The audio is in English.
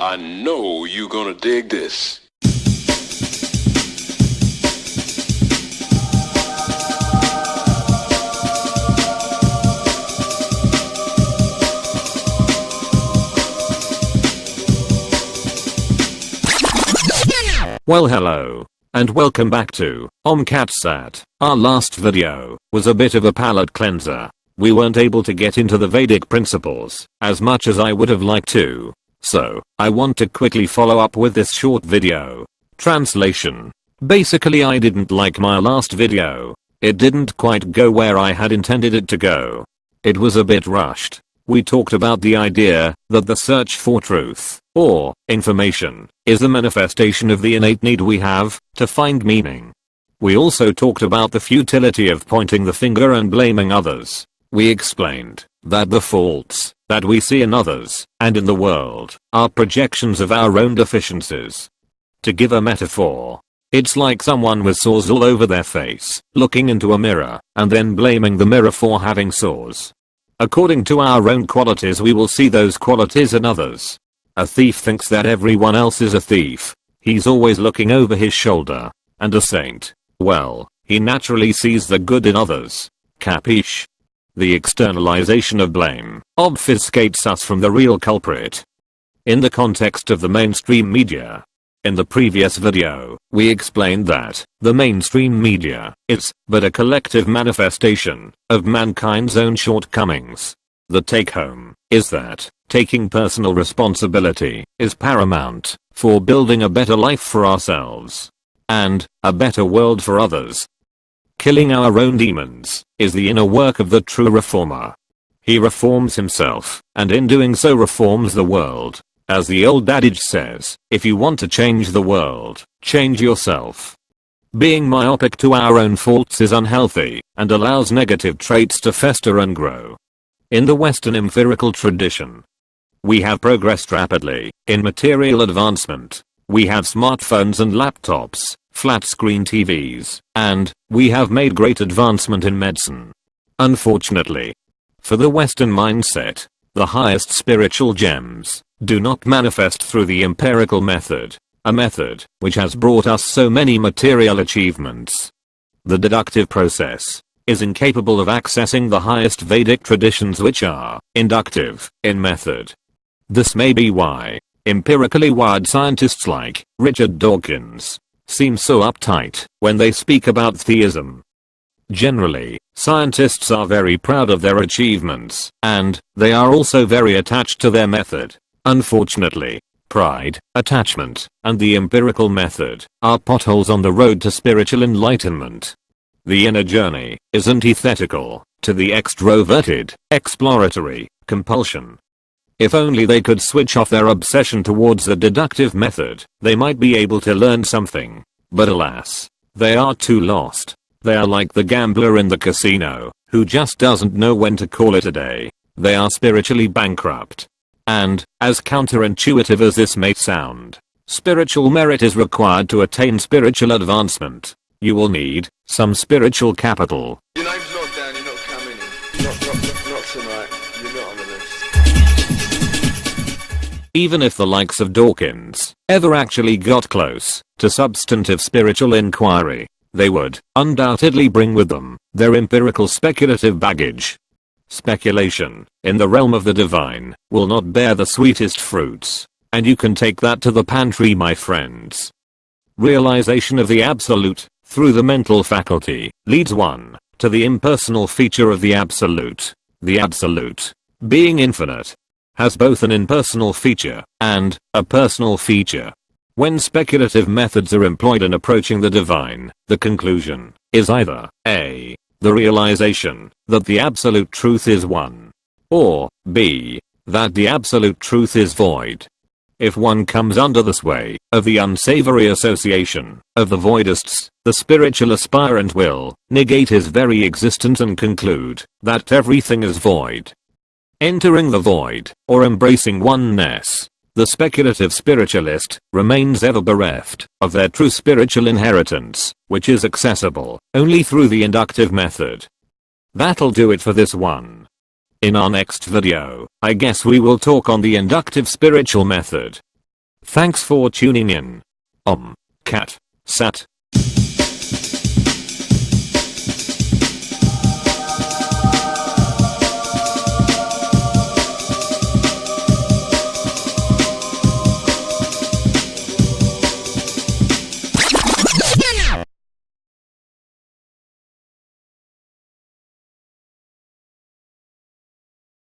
I know you gonna dig this. Well, hello, and welcome back to OmCatSat. Our last video was a bit of a palate cleanser. We weren't able to get into the Vedic principles as much as I would have liked to. So, I want to quickly follow up with this short video. Translation. Basically, I didn't like my last video. It didn't quite go where I had intended it to go. It was a bit rushed. We talked about the idea that the search for truth, or information, is the manifestation of the innate need we have to find meaning. We also talked about the futility of pointing the finger and blaming others. We explained that the faults that we see in others and in the world are projections of our own deficiencies. To give a metaphor, it's like someone with sores all over their face, looking into a mirror, and then blaming the mirror for having sores. According to our own qualities, we will see those qualities in others. A thief thinks that everyone else is a thief. He's always looking over his shoulder. And a saint, well, he naturally sees the good in others. Capiche? The externalization of blame obfuscates us from the real culprit. In the context of the mainstream media. In the previous video, we explained that the mainstream media is but a collective manifestation of mankind's own shortcomings. The take-home is that taking personal responsibility is paramount for building a better life for ourselves and a better world for others. Killing our own demons is the inner work of the true reformer. He reforms himself, and in doing so reforms the world. As the old adage says, if you want to change the world, change yourself. Being myopic to our own faults is unhealthy and allows negative traits to fester and grow. In the Western empirical tradition, we have progressed rapidly in material advancement. We have smartphones and laptops, flat-screen TVs, and we have made great advancement in medicine. Unfortunately, for the Western mindset, the highest spiritual gems do not manifest through the empirical method, a method which has brought us so many material achievements. The deductive process is incapable of accessing the highest Vedic traditions, which are inductive in method. This may be why empirically wired scientists like Richard Dawkins seem so uptight when they speak about theism. Generally, scientists are very proud of their achievements, and they are also very attached to their method. Unfortunately, pride, attachment, and the empirical method are potholes on the road to spiritual enlightenment. The inner journey is antithetical to the extroverted, exploratory compulsion. If only they could switch off their obsession towards the deductive method, they might be able to learn something. But alas, they are too lost. They are like the gambler in the casino, who just doesn't know when to call it a day. They are spiritually bankrupt. And, as counterintuitive as this may sound, spiritual merit is required to attain spiritual advancement. You will need some spiritual capital. Your name's not down, you're not coming in. Not tonight. You're not on the list. Even if the likes of Dawkins ever actually got close to substantive spiritual inquiry, they would undoubtedly bring with them their empirical speculative baggage. Speculation in the realm of the divine will not bear the sweetest fruits, and you can take that to the pantry, my friends. Realization of the absolute through the mental faculty leads one to the impersonal feature of the absolute. The absolute, being infinite, has both an impersonal feature and a personal feature. When speculative methods are employed in approaching the divine, the conclusion is either A. the realization that the absolute truth is one, or B. that the absolute truth is void. If one comes under the sway of the unsavory association of the voidists, the spiritual aspirant will negate his very existence and conclude that everything is void. Entering the void, or embracing oneness, the speculative spiritualist remains ever bereft of their true spiritual inheritance, which is accessible only through the inductive method. That'll do it for this one. In our next video, I guess we will talk on the inductive spiritual method. Thanks for tuning in. Cat Sat.